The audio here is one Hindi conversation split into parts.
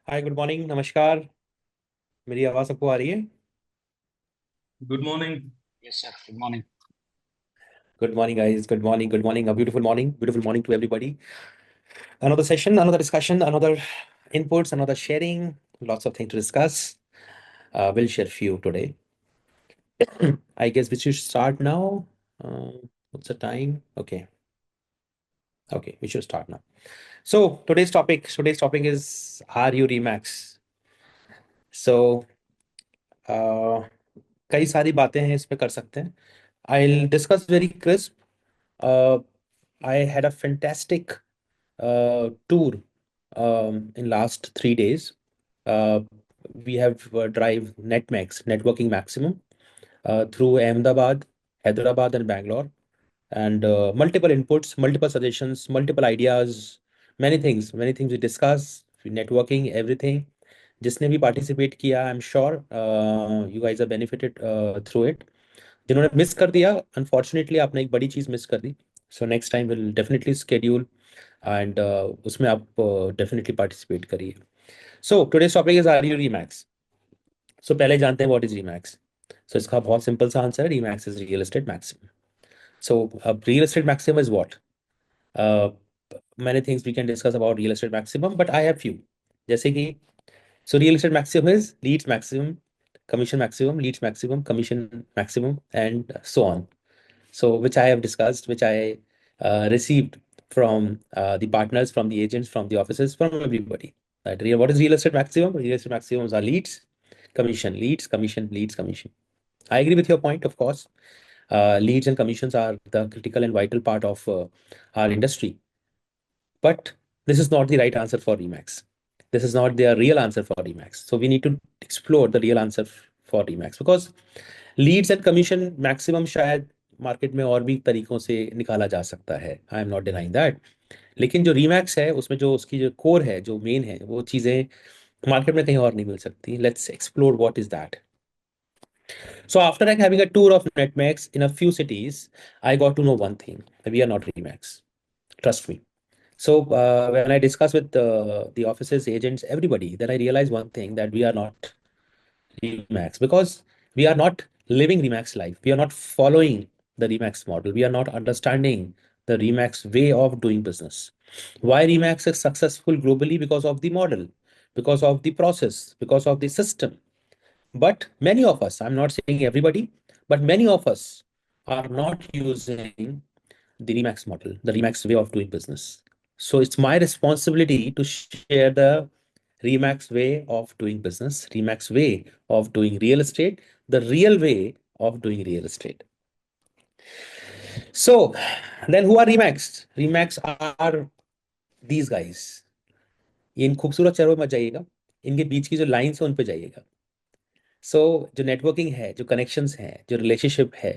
हाय, गुड मॉर्निंग, नमस्कार। मेरी आवाज़ सबको आ रही है? Good morning. Yes, sir. Good morning. Good morning guys, good morning, good morning, a beautiful morning to everybody. Another session, another discussion, another inputs, another sharing, lots of things to discuss. We'll share few today. I guess we should start now. Uh, what's the time? Okay, we should start now. So today's topic is, are you Remax? So uh, कई सारी बातें हैं इस पे कर सकते हैं. I'll discuss very crisp. Uh, I had a fantastic tour in last 3 days. Uh, we have drive NetMax, Networking Maximum, through Ahmedabad, Hyderabad, and Bangalore, and multiple inputs, multiple suggestions, multiple ideas, many things we discuss, networking, everything. जिसने भी पार्टिसिपेट किया, I am sure you guys are benefited through it. जिन्होंने मिस कर दिया, अनफॉर्चुनेटली आपने एक बड़ी चीज़ मिस कर दी. So next time will definitely schedule and उसमें आप डेफिनेटली पार्टिसिपेट करिए. So today's topic is, are you Remax? So पहले जानते हैं व्हाट इज रीमैक्स. सो इसका बहुत सिंपल सा आंसर है, रीमैक्स इज रियल एस्टेट मैक्सिमम. सो अब real estate maximum is what? many things we can discuss about real estate maximum, but I have few. जैसे कि, so real estate maximum is leads maximum, commission maximum, leads maximum, commission maximum, and so on. So which I have discussed, which I received from the partners, from the agents, from the offices, from everybody. That real, what is real estate maximum? Real estate maximums are leads, commission, leads, commission, leads, commission. I agree with your point, of course. Leads and commissions are the critical and vital part of our industry. But this is not the right answer for Remax. This is not the real answer for Remax. So we need to explore the real answer for Remax, because Leeds and commission maximum शायद मार्केट में और भी तरीकों से निकाला जा सकता है, आई एम नॉट डिनाइंग दैट. लेकिन जो रीमैक्स है, उसमें जो उसकी जो कोर है, जो मेन है, वो चीज़ें मार्केट में कहीं और नहीं मिल सकती. Let's explore what is that. So after having a tour of Netmax in a few cities, I got to know one thing: we are not Remax. Trust me. So when I discuss with the offices, agents, everybody, then I realize one thing, that we are not Remax, because we are not living Remax life. We are not following the Remax model. We are not understanding the Remax way of doing business. Why Remax is successful globally? Because of the model, because of the process, because of the system. But many of us, I'm not saying everybody, but many of us are not using the Remax model, the Remax way of doing business. So it's my responsibility to share the Remax way of doing business, Remax way of doing real estate, the real way of doing real estate. So then who are Remax? Remax are these guys. ये इन खूबसूरत चेहरों में मत जाइएगा, इनके बीच की जो लाइन्स है उन पे जाइएगा. सो जो नेटवर्किंग है, जो कनेक्शंस हैं, जो रिलेशनशिप है,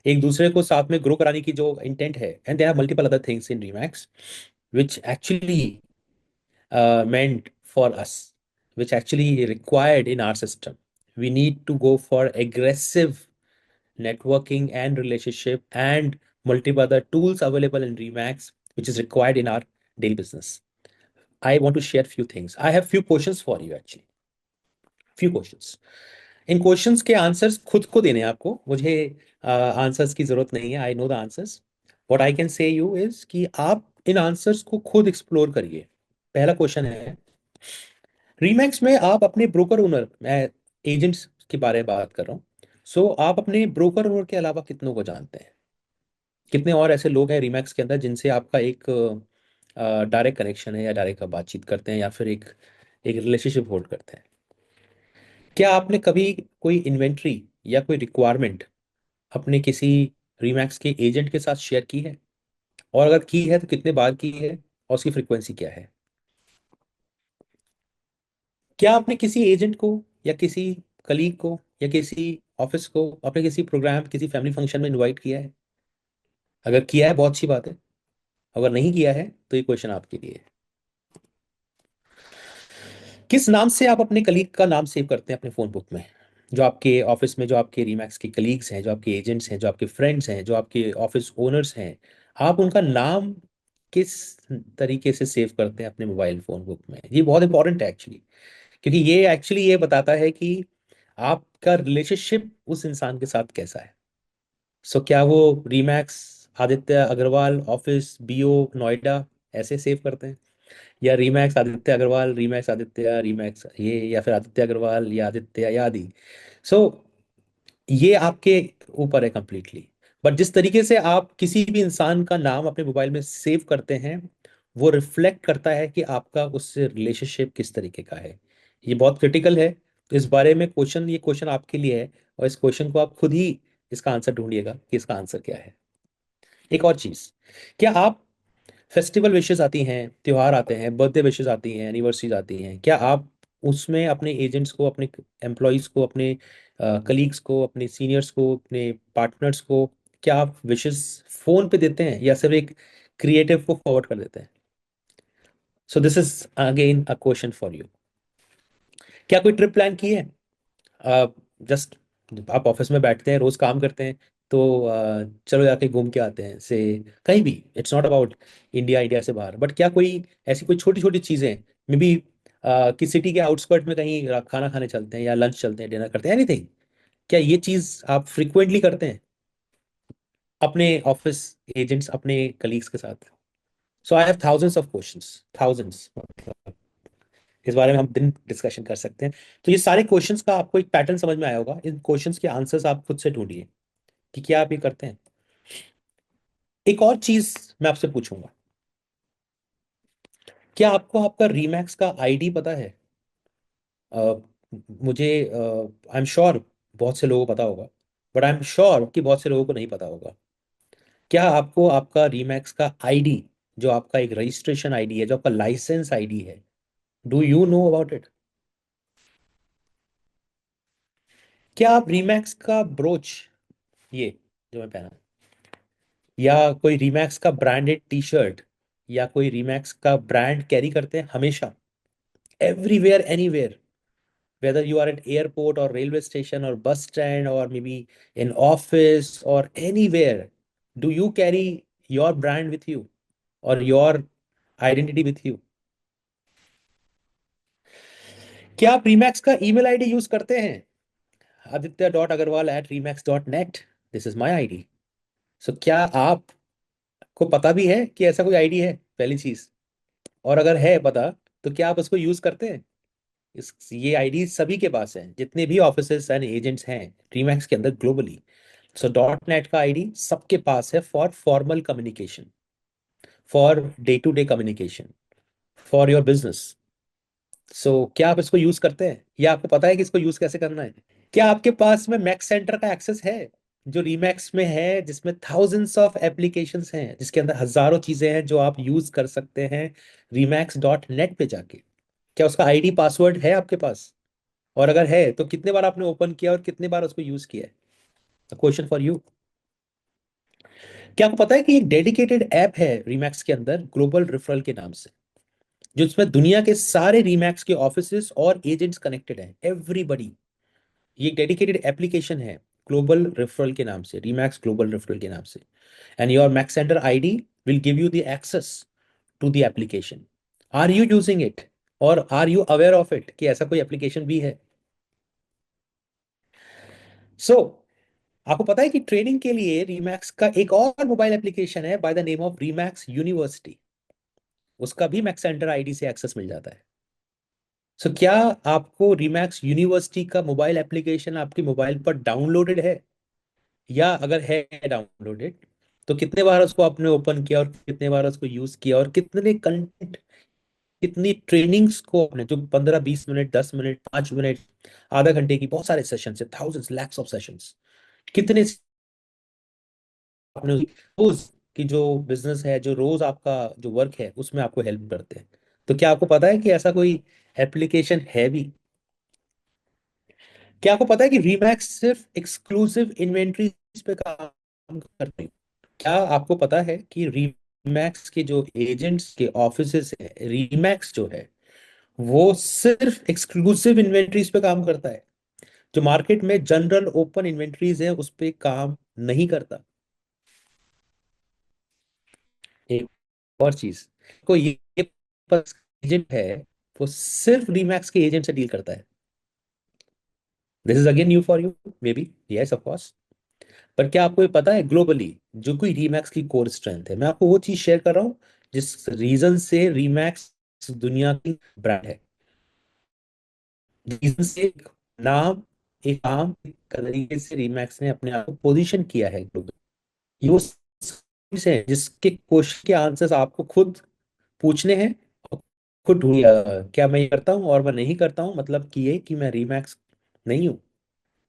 एक दूसरे को साथ में ग्रो कराने की जो इंटेंट है, and there are multiple other things in Remax which actually meant for us, which actually required in our system. We need to go for aggressive networking and relationship and multiple other tools available in Remax, which is required in our daily business. I want to share few things. I have few questions for you actually. Few questions. In questions के आंसर्स खुद को देने हैं आपको, मुझे आंसर्स की जरूरत नहीं है. I know the answers. What I can say you is कि आप इन आंसर्स को खुद एक्सप्लोर करिए. पहला क्वेश्चन है, रीमैक्स में आप अपने ब्रोकर ओनर, मैं एजेंट्स के बारे में बात कर रहा हूँ, सो आप अपने ब्रोकर ओनर के अलावा कितनों को जानते हैं? कितने और ऐसे लोग हैं रीमैक्स के अंदर जिनसे आपका एक डायरेक्ट कनेक्शन है, या डायरेक्ट बातचीत करते हैं, या फिर एक एक रिलेशनशिप होल्ड करते हैं? क्या आपने कभी कोई इन्वेंट्री या कोई रिक्वायरमेंट अपने किसी रीमैक्स के एजेंट के साथ शेयर की है? और अगर की है तो कितने बार की है, और उसकी फ्रीक्वेंसी क्या है? क्या आपने किसी एजेंट को, या किसी कलीग को, या किसी ऑफिस को अपने किसी प्रोग्राम, किसी फैमिली फंक्शन में इनवाइट किया है? अगर किया है, बहुत अच्छी बात है. अगर नहीं किया है, तो ये क्वेश्चन आपके लिए है. किस नाम से आप अपने कलीग का नाम सेव करते हैं अपने फोन बुक में? जो आपके ऑफिस में, जो आपके रीमैक्स के कलीग्स हैं, जो आपके एजेंट्स हैं, जो आपके फ्रेंड्स हैं, जो आपके ऑफिस ओनर्स हैं, आप उनका नाम किस तरीके से सेव करते हैं अपने मोबाइल फोन बुक में, ये बहुत इंपॉर्टेंट है एक्चुअली, क्योंकि ये एक्चुअली ये बताता है कि आपका रिलेशनशिप उस इंसान के साथ कैसा है। सो क्या वो रीमैक्स आदित्य अग्रवाल ऑफिस बीओ नोएडा ऐसे सेव करते हैं, या रीमैक्स आदित्य अग्रवाल रीमैक्स आदित्य रीमैक्स ये, या फिर आदित्य अग्रवाल या आदित्य या आदि। सो ये आपके ऊपर है कंप्लीटली। बट जिस तरीके से आप किसी भी इंसान का नाम अपने मोबाइल में सेव करते हैं, वो रिफ्लेक्ट करता है कि आपका उससे रिलेशनशिप किस तरीके का है। ये बहुत क्रिटिकल है। तो इस बारे में ये क्वेश्चन आपके लिए है, और इस क्वेश्चन को आप खुद ही इसका आंसर ढूंढिएगा कि इसका आंसर क्या है। एक और चीज, क्या आप फेस्टिवल विशेस आती हैं, त्योहार आते हैं, बर्थडे विशेस आती हैं, एनिवर्सरीज आती हैं, क्या आप उसमें अपने एजेंट्स को, अपने एम्प्लॉयज को, अपने कलीग्स को, अपने सीनियर्स को, अपने पार्टनर्स को, क्या आप विशेस फोन पे देते हैं या सिर्फ एक क्रिएटिव को फॉरवर्ड कर देते हैं? So this is again a question for you. क्या कोई ट्रिप प्लान की है? जस्ट आप ऑफिस में बैठते हैं, रोज काम करते हैं, तो चलो जाके घूम के आते हैं से कहीं भी। It's not about India, India से बाहर, बट क्या कोई ऐसी कोई छोटी छोटी चीजें, मे बी कि सिटी के आउटस्कर्ट में कहीं खाना खाने चलते हैं या लंच चलते हैं, डिनर करते हैं, एनीथिंग, क्या ये चीज आप फ्रिक्वेंटली करते हैं अपने ऑफिस एजेंट्स, अपने कलीग्स के साथ? So I have thousands of questions, thousands, इस बारे में हम दिन डिस्कशन कर सकते हैं। तो ये सारे क्वेश्चंस का आपको एक पैटर्न समझ में आया होगा, इन क्वेश्चंस के आंसर्स आप खुद से ढूंढिए कि क्या आप ये करते हैं। एक और चीज मैं आपसे पूछूंगा, क्या आपको आपका रीमैक्स का आईडी पता है? अ, मुझे आई एम श्योर बहुत से लोगों को पता होगा, बट आई एम श्योर कि बहुत से लोगों को नहीं पता होगा। क्या आपको आपका रीमैक्स का आईडी, जो आपका एक रजिस्ट्रेशन आईडी है, जो आपका लाइसेंस आईडी है, do you know about it? क्या आप रीमैक्स का ब्रोच, ये जो मैं पहना, या कोई रीमैक्स का ब्रांडेड टी शर्ट, या कोई रीमैक्स का ब्रांड कैरी करते हैं हमेशा, everywhere anywhere, whether you are at airport or railway station or bus stand or maybe in office or anywhere, do you carry your brand with you or your identity with you? क्या आप रीमैक्स का ईमेल आईडी यूज करते हैं? aditya.agarwal@remax.net, this is my ID. So क्या आपको पता भी है कि ऐसा कोई आईडी है, पहली चीज? और अगर है पता, तो क्या आप उसको यूज करते हैं? ये आईडी सभी के पास है, जितने भी ऑफिसेस एंड एजेंट्स हैं रीमैक्स के अंदर ग्लोबली। सो डॉट नेट का आईडी सबके पास है, for formal communication, for day to day communication, for your business. So क्या आप इसको यूज करते हैं, या आपको पता है कि इसको यूज कैसे करना है? क्या आपके पास में मैक्स सेंटर का एक्सेस है, जो रीमैक्स में है, जिसमें थाउजेंड्स ऑफ एप्लीकेशंस हैं, जिसके अंदर हजारों चीजें हैं जो आप यूज कर सकते हैं रीमैक्स.नेट पे जाके? क्या उसका आईडी पासवर्ड है आपके पास? और अगर है तो कितने बार आपने ओपन किया और कितने बार उसको यूज किया है? Question for you. क्या आपको पता है कि एक डेडिकेटेड ऐप है रीमैक्स के अंदर, ग्लोबल रेफरल के नाम से, जो इसमें दुनिया के सारे रीमैक्स के ऑफिसेस और एजेंट्स कनेक्टेड हैं, एवरीबडी। ये एक डेडिकेटेड एप्लीकेशन है, ग्लोबल रेफरल के नाम से, रीमैक्स ग्लोबल रेफरल के नाम से। And your Max center ID will give you the access to the application. Are you using it, और are you aware of it कि ऐसा कोई एप्लीकेशन भी है? सो आपको पता है कि ट्रेनिंग के लिए रीमैक्स का एक और मोबाइल एप्लीकेशन है by the name of Remax university, उसका भी मैक्स सेंटर आईडी से एक्सेस मिल जाता है। सो क्या आपको रीमैक्स यूनिवर्सिटी का मोबाइल एप्लीकेशन आपके मोबाइल पर डाउनलोडेड है? या अगर है डाउनलोडेड, तो कितने बार उसको आपने ओपन किया और कितने बार उसको यूज किया, और कितने कंटेंट, कितनी ट्रेनिंग्स को आपने, जो 15-20 मिनट, 10 मिनट, 5 मिनट, आधा घंटे की, बहुत सारे सेशन है, थाउजेंड्स लैक्स ऑफ सेशंस, कितने आपने रोज की जो बिजनेस है, जो रोज आपका जो वर्क है, उसमें आपको हेल्प करते हैं? तो क्या आपको पता है कि ऐसा कोई एप्लीकेशन है भी? क्या आपको पता है कि रीमैक्स सिर्फ एक्सक्लूसिव इन्वेंट्रीज पे काम करते हैं? क्या आपको पता है कि रीमैक्स के जो एजेंट्स के ऑफिसेस है, रीमैक्स जो है वो सिर्फ एक्सक्लूसिव इन्वेंट्रीज पे काम करता है, जो मार्केट में जनरल ओपन इन्वेंट्रीज है उस पे काम नहीं करता? एक और चीज को ये एजेंट है, वो सिर्फ रीमैक्स के एजेंट से डील करता है। This is again new for you, may be, yes of course. पर क्या आपको ये पता है, ग्लोबली जो कोई रीमैक्स की कोर स्ट्रेंथ है, मैं आपको वो चीज शेयर कर रहा हूँ जिस रीजन से रीमैक्स दुनिया की ब्रांड है, रीजन से एक नाम, एक काम, एक तरीके से रीमैक्स ने अपने आप को पोजीशन किया है ग्लोबली। ये वो चीज है जिसके क्वेश्चन के आंसर्स आपको खुद पूछने हैं और खुद ढूंढिए। क्या मैं ये करता हूँ और मैं नहीं करता हूँ, मतलब कि ये कि मैं रीमैक्स नहीं हूँ।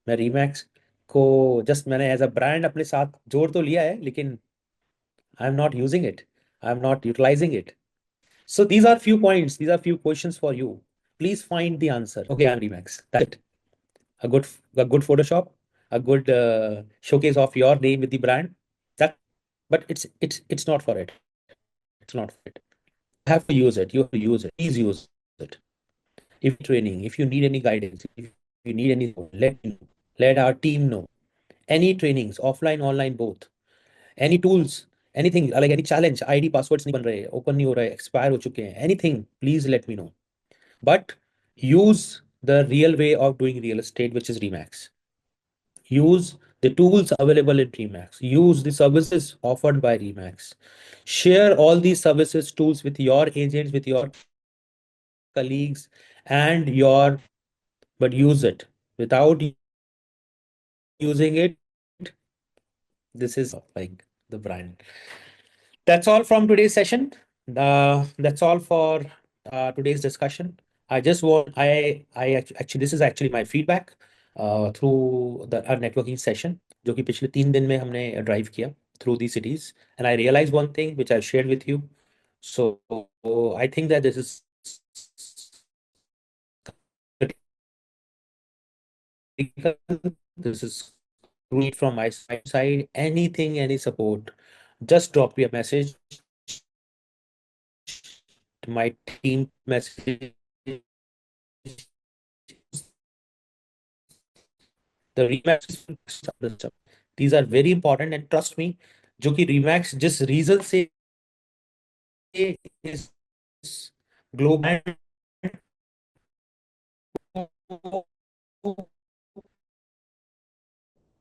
मैं रीमैक्स को जस्ट मैंने एज अ ब्रांड अपने साथ जोड़ तो लिया है, लेकिन I am not using it, I am not utilising it. So these are few points, these are few questions for you. Please find the answer. Okay, I'm Remax. That's it. A good, a good Photoshop, a good showcase of your name with the brand. That, but it's not for it. It's not for it. You have to use it. You have to use it. Please use it. If training, if you need any guidance, if you need any, let me know. Let our team know. Any trainings, offline, online, both. Any tools, anything like any challenge, ID passwords नहीं बन रहे, open नहीं हो रहे, expire हो चुके हैं, anything, please let me know. But use the real way of doing real estate, which is Remax. Use the tools available in Remax. Use the services offered by Remax. Share all these services, tools with your agents, with your colleagues, and your, but use it. Without using it, this is like the brand. That's all from today's session. That's all for today's discussion. I just want actually this is actually my feedback through the our networking session, जो कि पिछले 3 दिन में हमने ड्राइव किया through these cities, and I realized one thing which I shared with you. So I think that this is critical. This is need from my side. Anything, any support, just drop me a message. My team message. The Remax system. These are very important and trust me, जो कि Remax जिस रीजन से इस ग्लोबल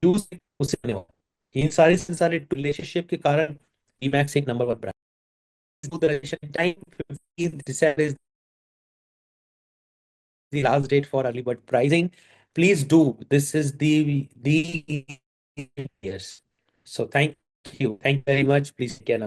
यूज उससे बने हो, इन सारे से सारे रिलेशनशिप के कारण Remax एक number 1 brand. Time 15th December is the last date for early bird pricing. Please do. This is the years. So thank you very much. Please take care.